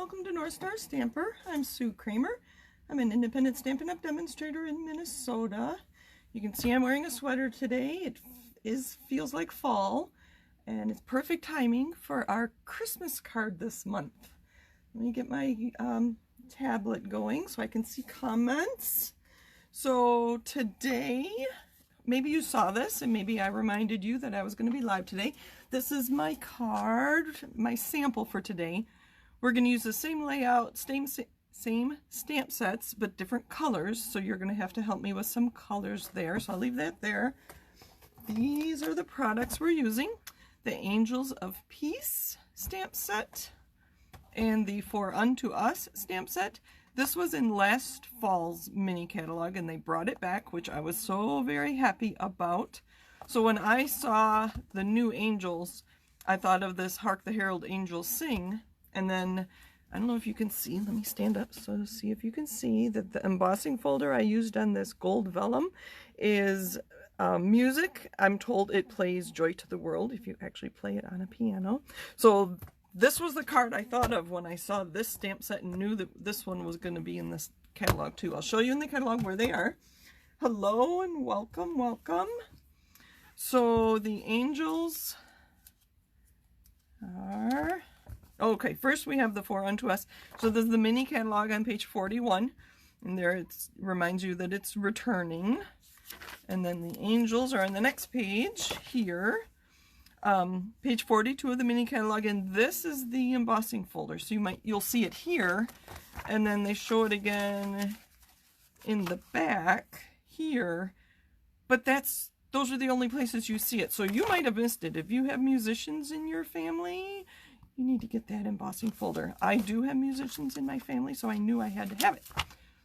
welcome to North Star Stamper. I'm Sue Kremer. I'm an independent Stampin' Up! Demonstrator in Minnesota. You can see I'm wearing a sweater today. It feels like fall, and it's perfect timing for our Christmas card this month. Let me get my tablet going so I can see comments. So today, maybe you saw this and maybe I reminded you that I was going to be live today. This is my card, my sample for today. We're going to use the same layout, same stamp sets, but different colors. So you're going to have to help me with some colors there. So I'll leave that there. These are the products we're using. The Angels of Peace stamp set and the For Unto Us stamp set. This was in last fall's mini catalog and they brought it back, which I was so very happy about. So when I saw the new Angels, I thought of this Hark the Herald Angels Sing. And then, I don't know if you can see, let me stand up so see if you can see that the embossing folder I used on this gold vellum is music. I'm told it plays Joy to the World if you actually play it on a piano. So this was the card I thought of when I saw this stamp set and knew that this one was going to be in this catalog too. I'll show you in the catalog where they are. Hello and welcome, welcome. So the Angels are... Okay, first we have the For Unto Us. So this is the mini catalog on page 41. And there it reminds you that it's returning. And then the Angels are on the next page here. Page 42 of the mini catalog. And this is the embossing folder. So you'll see it here. And then they show it again in the back here. But those are the only places you see it. So you might have missed it. If you have musicians in your family, you need to get that embossing folder. I do have musicians in my family, so I knew I had to have it.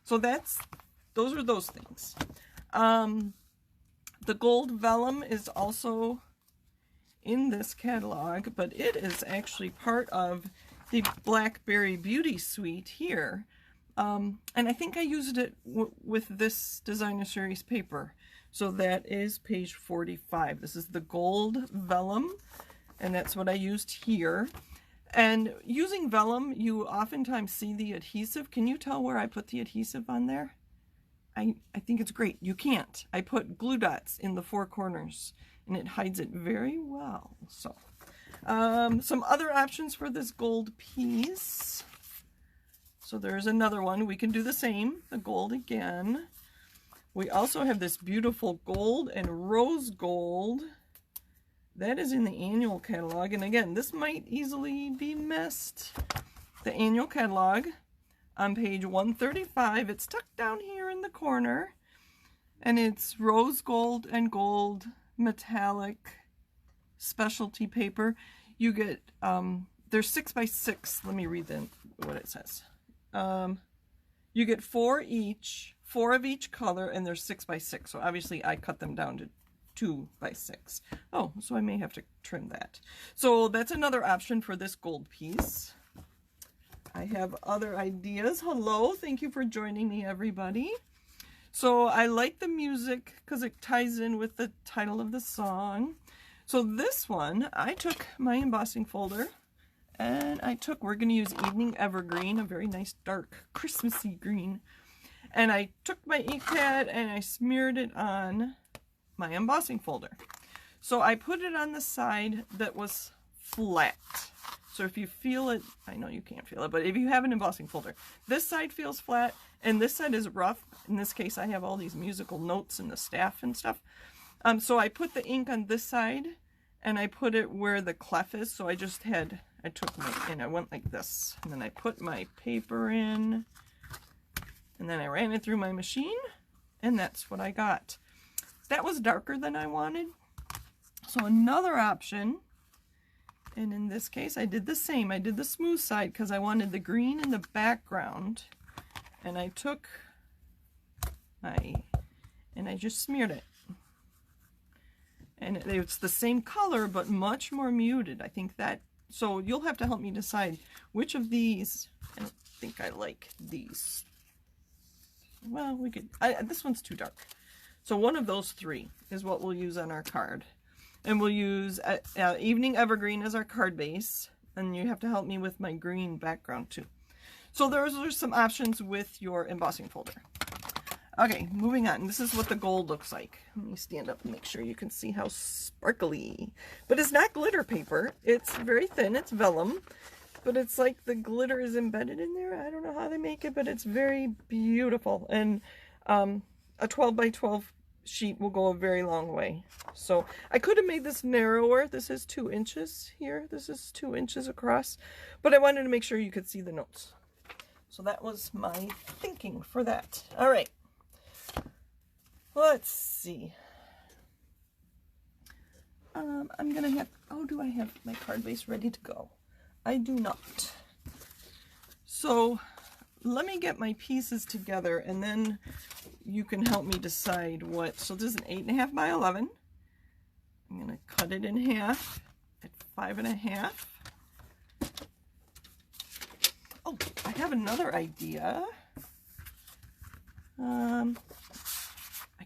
So those are those things. The gold vellum is also in this catalog, but it is actually part of the Blackberry Beauty Suite here. And I think I used it with this designer series paper. So that is page 45. This is the gold vellum, and that's what I used here. And using vellum, you oftentimes see the adhesive. Can you tell where I put the adhesive on there? I think it's great. You can't. I put glue dots in the four corners, and it hides it very well. So, some other options for this gold piece. So there's another one. We can do the same, the gold again. We also have this beautiful gold and rose gold. That is in the annual catalog, and again, this might easily be missed. The annual catalog on page 135, it's tucked down here in the corner, and it's rose gold and gold metallic specialty paper. You get, they're 6x6. Let me read what it says. You get 4 of each color, and they're 6x6. So obviously I cut them down to 2x6. Oh, so I may have to trim that. So that's another option for this gold piece. I have other ideas. Hello, thank you for joining me, everybody. So I like the music because it ties in with the title of the song. So this one, I took my embossing folder and we're going to use Evening Evergreen, a very nice dark Christmassy green. And I took my ink pad and I smeared it on my embossing folder. So I put it on the side that was flat. So if you feel it, I know you can't feel it, but if you have an embossing folder, this side feels flat and this side is rough. In this case, I have all these musical notes and the staff and stuff. So I put the ink on this side and I put it where the clef is. So I went like this, and then I put my paper in, and then I ran it through my machine, and that's what I got. That was darker than I wanted. So another option, and in this case I did the same. I did the smooth side because I wanted the green in the background. And I took and I just smeared it. And it's the same color but much more muted. I think that, so you'll have to help me decide which of these. I don't think I like these. Well, this one's too dark. So one of those three is what we'll use on our card. And we'll use Evening Evergreen as our card base. And you have to help me with my green background too. So those are some options with your embossing folder. Okay, moving on. This is what the gold looks like. Let me stand up and make sure you can see how sparkly. But it's not glitter paper. It's very thin. It's vellum. But it's like the glitter is embedded in there. I don't know how they make it, but it's very beautiful. And a 12 by 12 sheet will go a very long way. So I could have made this narrower. This is 2 inches here. This is 2 inches across. But I wanted to make sure you could see the notes. So that was my thinking for that. All right. Let's see. I'm going to have, oh, do I have my card base ready to go? I do not. So let me get my pieces together and then you can help me decide what. So this is an 8.5 by 11. I'm going to cut it in half at 5.5. Oh, I have another idea. I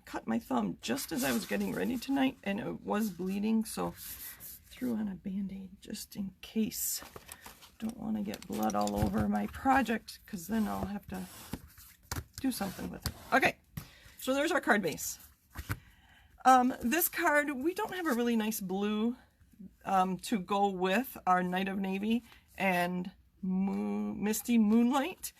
cut my thumb just as I was getting ready tonight and it was bleeding, so I threw on a band-aid just in case. Don't want to get blood all over my project because then I'll have to do something with it. Okay, so there's our card base. This card, we don't have a really nice blue to go with our Night of Navy and Misty Moonlight.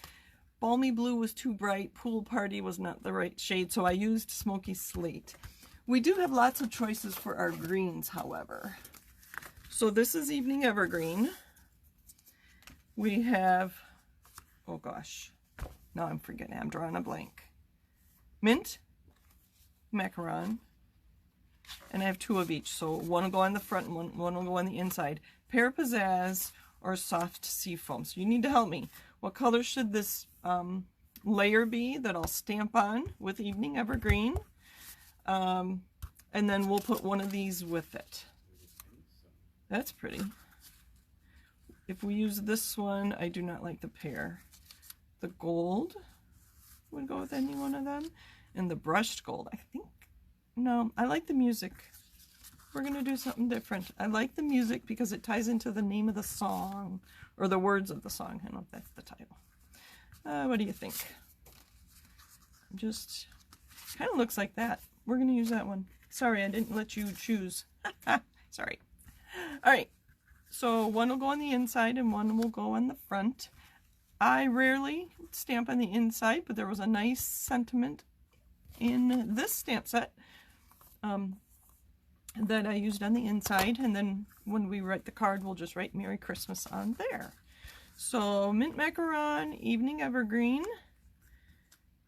Balmy Blue was too bright. Pool Party was not the right shade, so I used Smoky Slate. We do have lots of choices for our greens, however. So this is Evening Evergreen. We have, oh gosh, now I'm forgetting, I'm drawing a blank. Mint, Macaron, and I have 2 of each, so one will go on the front and one will go on the inside. Pear Pizzazz or Soft Seafoam. So you need to help me. What color should this layer be that I'll stamp on with Evening Evergreen? And then we'll put one of these with it. That's pretty. If we use this one, I do not like the pear. The gold would go with any one of them. And the brushed gold, I think, no, I like the music. We're going to do something different. I like the music because it ties into the name of the song, or the words of the song. I don't know if that's the title. What do you think? Just kind of looks like that. We're going to use that one. Sorry, I didn't let you choose. Sorry. All right. So one will go on the inside and one will go on the front. I rarely stamp on the inside, but there was a nice sentiment in this stamp set that I used on the inside. And then when we write the card, we'll just write Merry Christmas on there. So Mint Macaron, Evening Evergreen,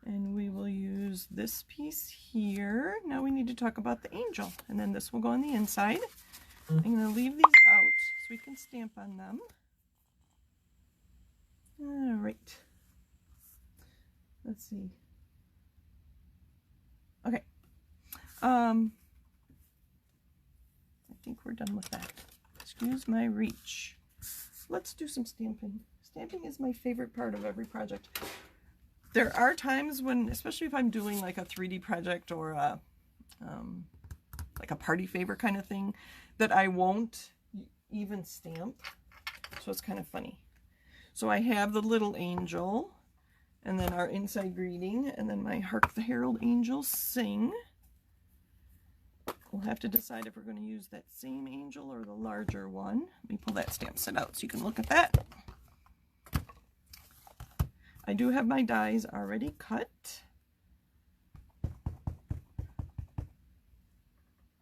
and we will use this piece here. Now we need to talk about the angel, and then this will go on the inside. I'm going to leave these out so we can stamp on them. All right. Let's see. Okay. I think we're done with that. Excuse my reach. Let's do some stamping. Stamping is my favorite part of every project. There are times when, especially if I'm doing like a 3D project or a, like a party favor kind of thing, that I won't even stamp. So it's kind of funny. So I have the little angel, and then our inside greeting, and then my Hark the Herald angels sing. We'll have to decide if we're going to use that same angel or the larger one. Let me pull that stamp set out so you can look at that. I do have my dies already cut.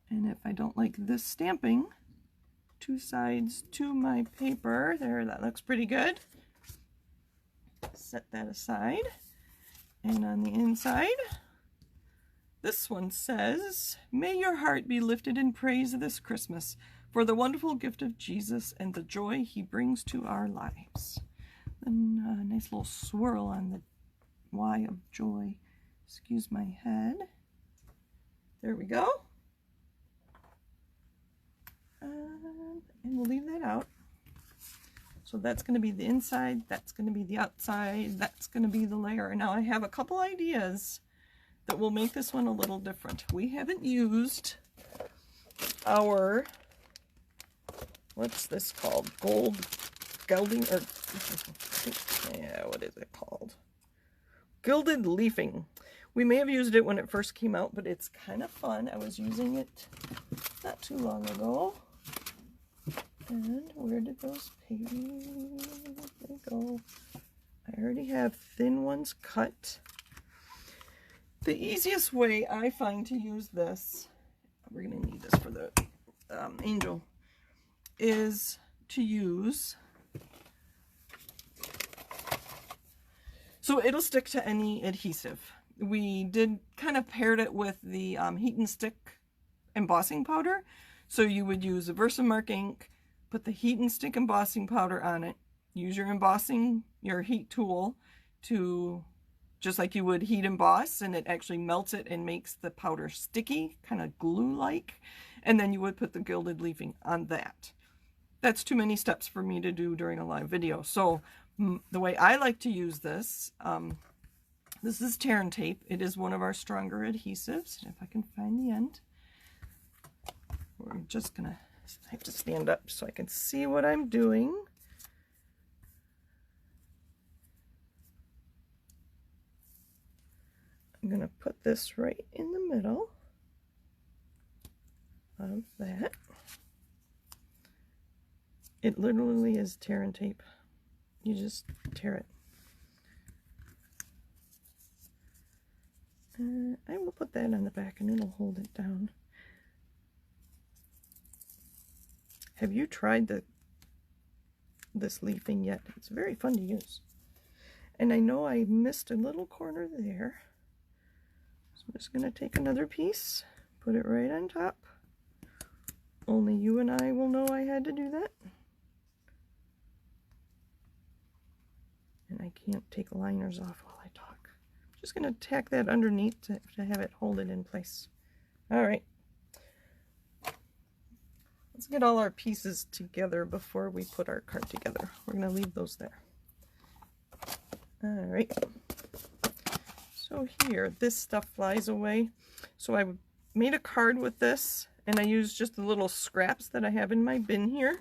And if I don't like this stamping, 2 sides to my paper, there, that looks pretty good. Set that aside. And on the inside, this one says, "May your heart be lifted in praise this Christmas for the wonderful gift of Jesus and the joy he brings to our lives." And a nice little swirl on the Y of joy. Excuse my head. There we go. And we'll leave that out. So that's going to be the inside, that's going to be the outside, that's going to be the layer. Now I have a couple ideas that will make this one a little different. We haven't used our, what's this called? Gold gelding, or Yeah, what is it called? Gilded leafing. We may have used it when it first came out, but it's kind of fun. I was using it not too long ago. And where did those pages go? I already have thin ones cut. The easiest way I find to use this, we're going to need this for the angel, is to use, so it'll stick to any adhesive. We did kind of paired it with the heat and stick embossing powder. So you would use a Versamark ink, put the heat and stick embossing powder on it, use your embossing, your heat tool to, just like you would heat emboss, and it actually melts it and makes the powder sticky, kind of glue-like. And then you would put the gilded leafing on that. That's too many steps for me to do during a live video. So the way I like to use this, this is tear and tape. It is one of our stronger adhesives. If I can find the end. We're just gonna, I have to stand up so I can see what I'm doing. I'm gonna put this right in the middle of that. It literally is tear and tape. You just tear it. I will put that on the back and it'll hold it down. Have you tried this leafing yet? It's very fun to use. And I know I missed a little corner there. So I'm just going to take another piece, put it right on top. Only you and I will know I had to do that. And I can't take liners off while I talk. I'm just going to tack that underneath to have it hold it in place. All right. Let's get all our pieces together before we put our card together. We're going to leave those there. All right. So here, this stuff flies away. So I made a card with this, and I used just the little scraps that I have in my bin here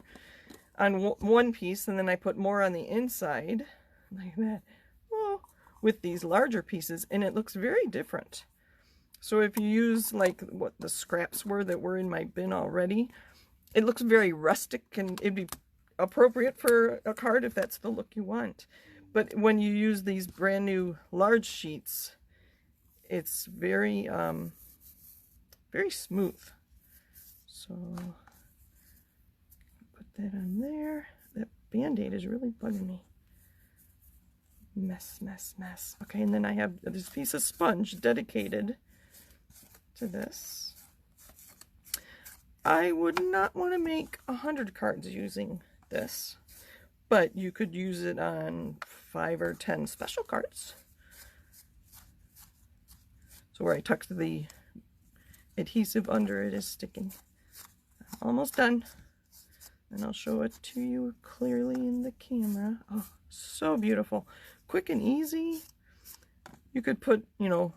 on one piece, and then I put more on the inside, like that, with these larger pieces, and it looks very different. So if you use like what the scraps were that were in my bin already, it looks very rustic, and it'd be appropriate for a card if that's the look you want. But when you use these brand new large sheets, it's very, very smooth. So put that on there. That Band-Aid is really bugging me. Mess, mess, mess. Okay, and then I have this piece of sponge dedicated to this. I would not want to make 100 cards using this, but you could use it on 5 or 10 special cards. So where I tucked the adhesive under it is sticking. Almost done. And I'll show it to you clearly in the camera. Oh, so beautiful. Quick and easy. You could put, you know,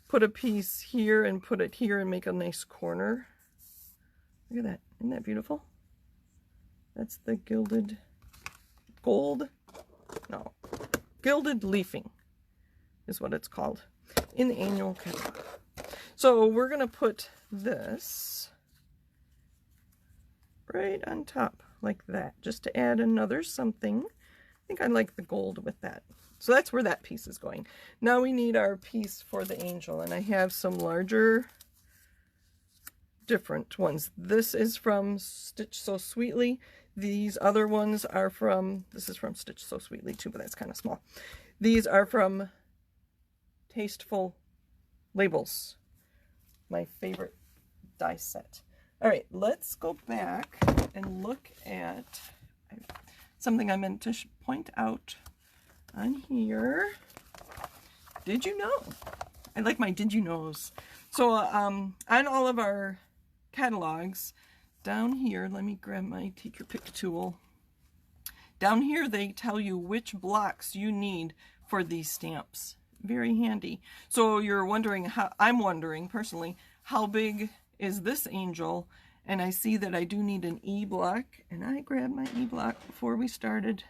put a piece here and put it here and make a nice corner. Look at that. Isn't that beautiful? That's the gilded leafing is what it's called in the annual catalog. So we're going to put this right on top like that, just to add another something. I think I like the gold with that. So that's where that piece is going. Now we need our piece for the angel, and I have some larger different ones. This is from Stitch So Sweetly. These other ones are from, this is from Stitch So Sweetly too, but that's kind of small. These are from Tasteful Labels, my favorite die set. All right, let's go back and look at something I meant to point out on here. Did you know? I like my did you knows. So on all of our catalogs down here, let me grab my take your pick tool. Down here they tell you which blocks you need for these stamps. Very handy. So you're wondering how, I'm wondering personally, how big is this angel? And I see that I do need an E block, and I grabbed my E block before we started.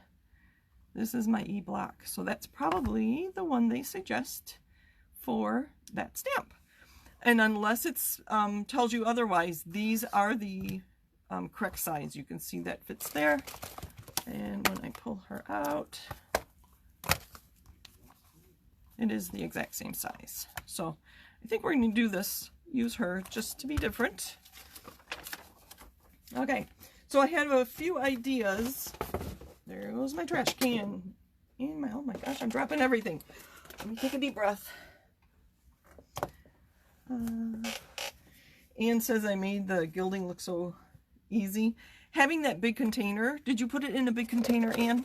This is my E-block, so that's probably the one they suggest for that stamp. And unless it's tells you otherwise, these are the correct size. You can see that fits there. And when I pull her out, it is the exact same size. So I think we're going to do this, use her just to be different. Okay, so I have a few ideas. There goes my trash can. And my, oh my gosh, I'm dropping everything. Let me take a deep breath. Anne says I made the gilding look so easy. Having that big container, did you put it in a big container, Anne?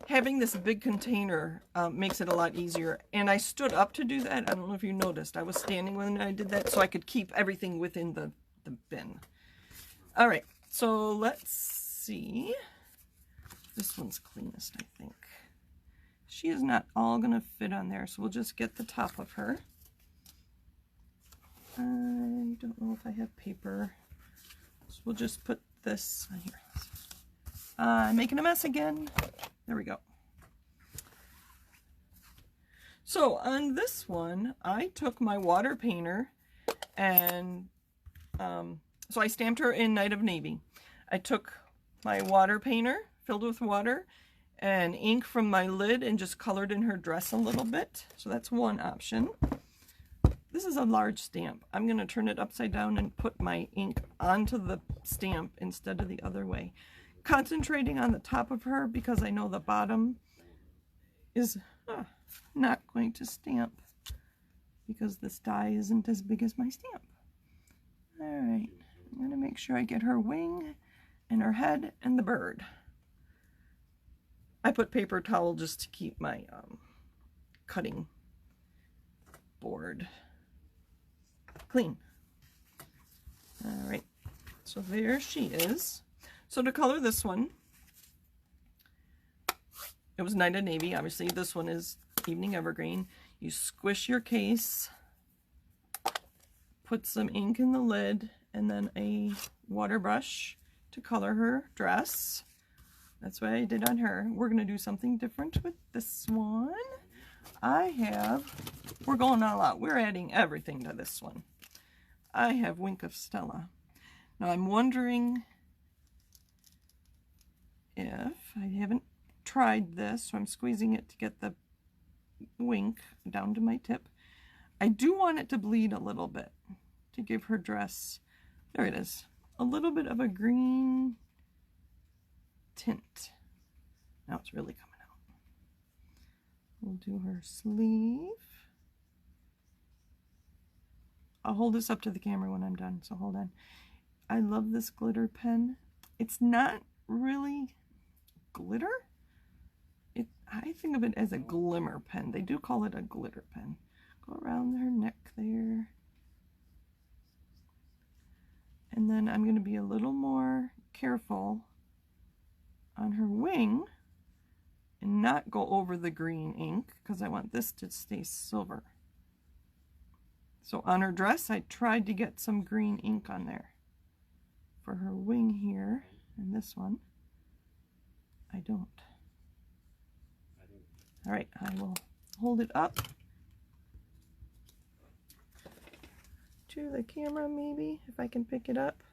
Having this big container makes it a lot easier. And I stood up to do that. I don't know if you noticed. I was standing when I did that so I could keep everything within the bin. All right, so let's see. This one's cleanest, I think. She is not all going to fit on there, so we'll just get the top of her. I don't know if I have paper, so we'll just put this here. I'm making a mess again. There we go. So on this one, I took my water painter and so I stamped her in Night of Navy. I took my water painter filled with water and ink from my lid and just colored in her dress a little bit. So that's one option. This is a large stamp. I'm going to turn it upside down and put my ink onto the stamp instead of the other way. Concentrating on the top of her because I know the bottom is not going to stamp because this die isn't as big as my stamp. Alright, I'm going to make sure I get her wing and her head and the bird. I put paper towel just to keep my cutting board clean. Alright, so there she is. So to color this one, it was Night of Navy. Obviously, this one is Evening Evergreen. You squish your case, put some ink in the lid, and then a water brush to color her dress. That's what I did on her. We're going to do something different with this one. We're going all out. We're adding everything to this one. I have Wink of Stella. Now I'm wondering if I haven't tried this, so I'm squeezing it to get the wink down to my tip. I do want it to bleed a little bit to give her dress, there it is, a little bit of a green tint. Now it's really coming out. We'll do her sleeve. I'll hold this up to the camera when I'm done, so hold on. I love this glitter pen. It's not really glitter. I think of it as a glimmer pen. They do call it a glitter pen. Go around her neck there. And then I'm going to be a little more careful on her wing and not go over the green ink because I want this to stay silver. So on her dress, I tried to get some green ink on there. For her wing here, and this one, I don't. All right, I will hold it up to the camera maybe, if I can pick it up.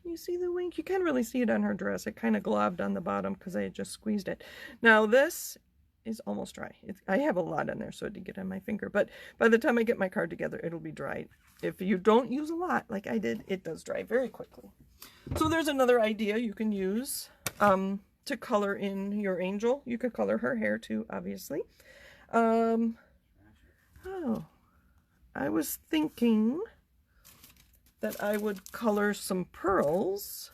Can you see the wing? You can't really see it on her dress. It kind of globbed on the bottom because I had just squeezed it. Now this is almost dry. I have a lot on there, so it did get on my finger. But by the time I get my card together, it'll be dry. If you don't use a lot, like I did, it does dry very quickly. So there's another idea you can use to color in your angel. You could color her hair too, obviously. Oh, I was thinking that I would color some pearls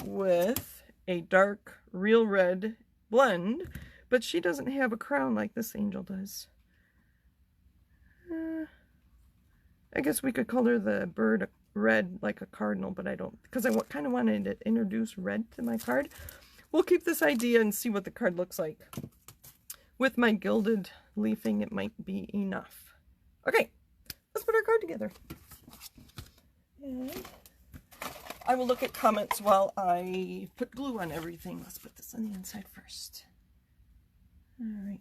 with a dark real red blend, but she doesn't have a crown like this angel does. I guess we could color the bird red like a cardinal, but I don't, because I kind of wanted to introduce red to my card. We'll keep this idea and see what the card looks like. With my gilded leafing, it might be enough. Okay, let's put our card together. And I will look at comments while I put glue on everything. Let's put this on the inside first. All right.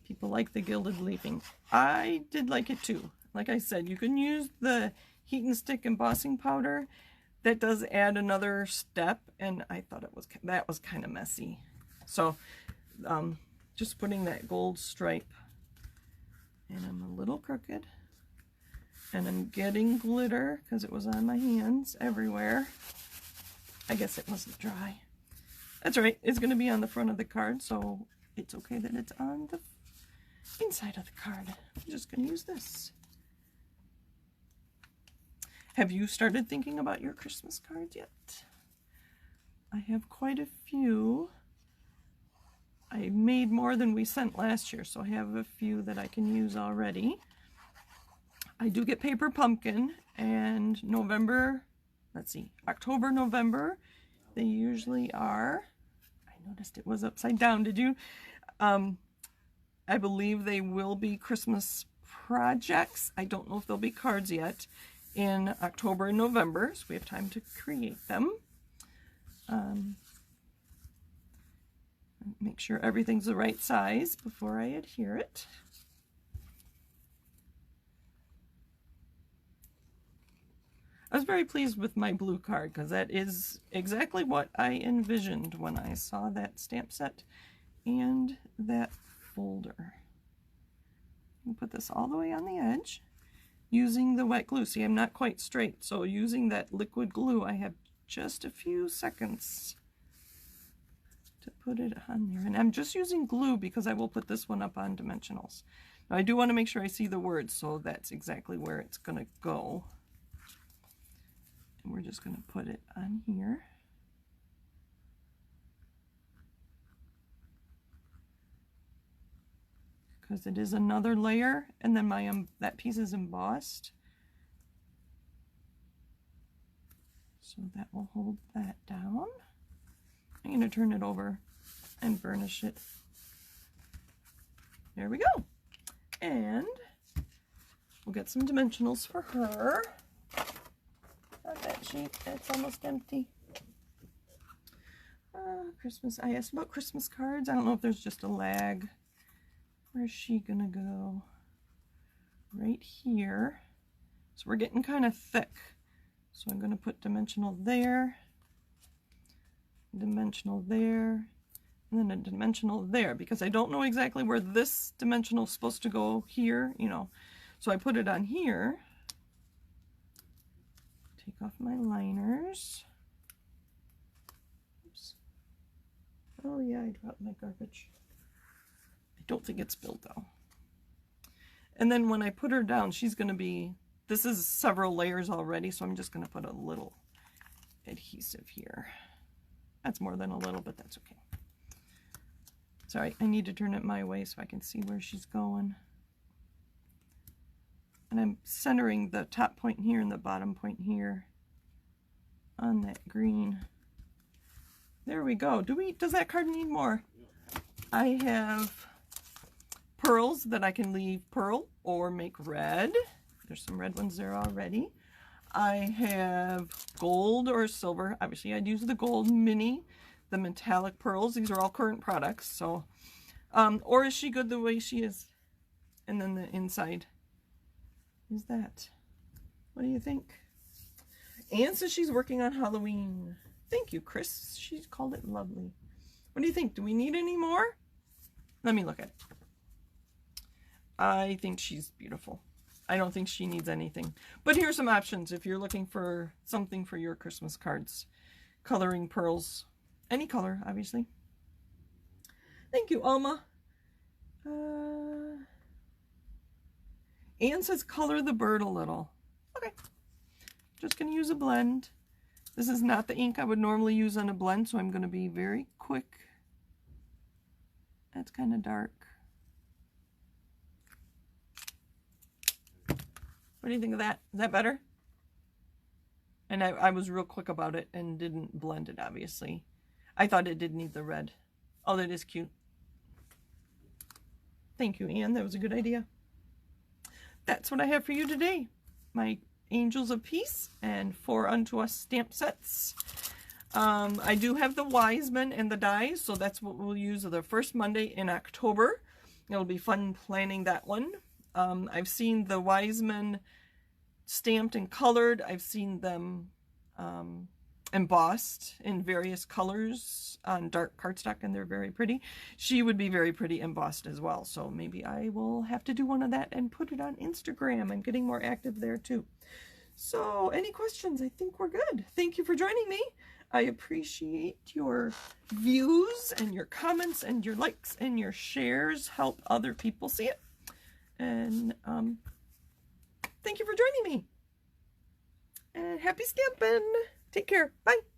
People like the gilded leafing. I did like it too. Like I said, you can use the heat and stick embossing powder. That does add another step, and I thought that was kind of messy. So just putting that gold stripe, and I'm a little crooked, and I'm getting glitter because it was on my hands everywhere. I guess it wasn't dry. That's right, it's going to be on the front of the card, so it's okay that it's on the inside of the card. I'm just going to use this. Have you started thinking about your Christmas cards yet? I have quite a few. I made more than we sent last year, so I have a few that I can use already. I do get paper pumpkin, and October, November, they usually are. I noticed it was upside down, did you? I believe they will be Christmas projects. I don't know if they'll be cards yet in October and November, so we have time to create them. Make sure everything's the right size before I adhere it. I was very pleased with my blue card because that is exactly what I envisioned when I saw that stamp set and that folder. I'll put this all the way on the edge using the wet glue. See, I'm not quite straight, so using that liquid glue, I have just a few seconds to put it on there. And I'm just using glue because I will put this one up on dimensionals. Now, I do want to make sure I see the words, so that's exactly where it's going to go. And we're just going to put it on here. Because it is another layer, and then that piece is embossed. So that will hold that down. I'm going to turn it over and burnish it. There we go. And we'll get some dimensionals for her. Not that sheet, it's almost empty. Christmas, I asked about Christmas cards. I don't know if there's just a lag. Where's she gonna go? Right here. So we're getting kind of thick. So I'm gonna put dimensional there, dimensional there, and then a dimensional there, because I don't know exactly where this dimensional is supposed to go here, you know. So I put it on here. Take off my liners. Oops. Oh yeah, I dropped my garbage. I don't think it's spilled though. And then when I put her down, she's going to be, this is several layers already, so I'm just going to put a little adhesive here. That's more than a little, but that's okay. Sorry, I need to turn it my way so I can see where she's going. And I'm centering the top point here and the bottom point here on that green. There we go. Does that card need more? I have pearls that I can leave pearl or make red. There's some red ones there already. I have gold or silver. Obviously, I'd use the gold mini, the metallic pearls. These are all current products. So, or is she good the way she is? And then the inside is that. What do you think? Anne says she's working on Halloween. Thank you, Chris. She called it lovely. What do you think? Do we need any more? Let me look at it. I think she's beautiful. I don't think she needs anything. But here's some options if you're looking for something for your Christmas cards. Coloring pearls. Any color, obviously. Thank you, Alma. Anne says color the bird a little. Okay. Just going to use a blend. This is not the ink I would normally use on a blend, so I'm going to be very quick. That's kind of dark. What do you think of that? Is that better? And I was real quick about it and didn't blend it, obviously. I thought it did need the red. Oh, that is cute. Thank you, Anne. That was a good idea. That's what I have for you today. My Angels of Peace and 4 Unto Us stamp sets. I do have the Wiseman and the dies, so that's what we'll use the first Monday in October. It'll be fun planning that one. I've seen the Wiseman stamped and colored. I've seen them embossed in various colors on dark cardstock, and they're very pretty. She would be very pretty embossed as well, so maybe I will have to do one of that and put it on Instagram. I'm getting more active there too. So any questions? I think we're good. Thank you for joining me. I appreciate your views and your comments and your likes and your shares. Help other people see it. And thank you for joining me. And happy stamping. Take care. Bye.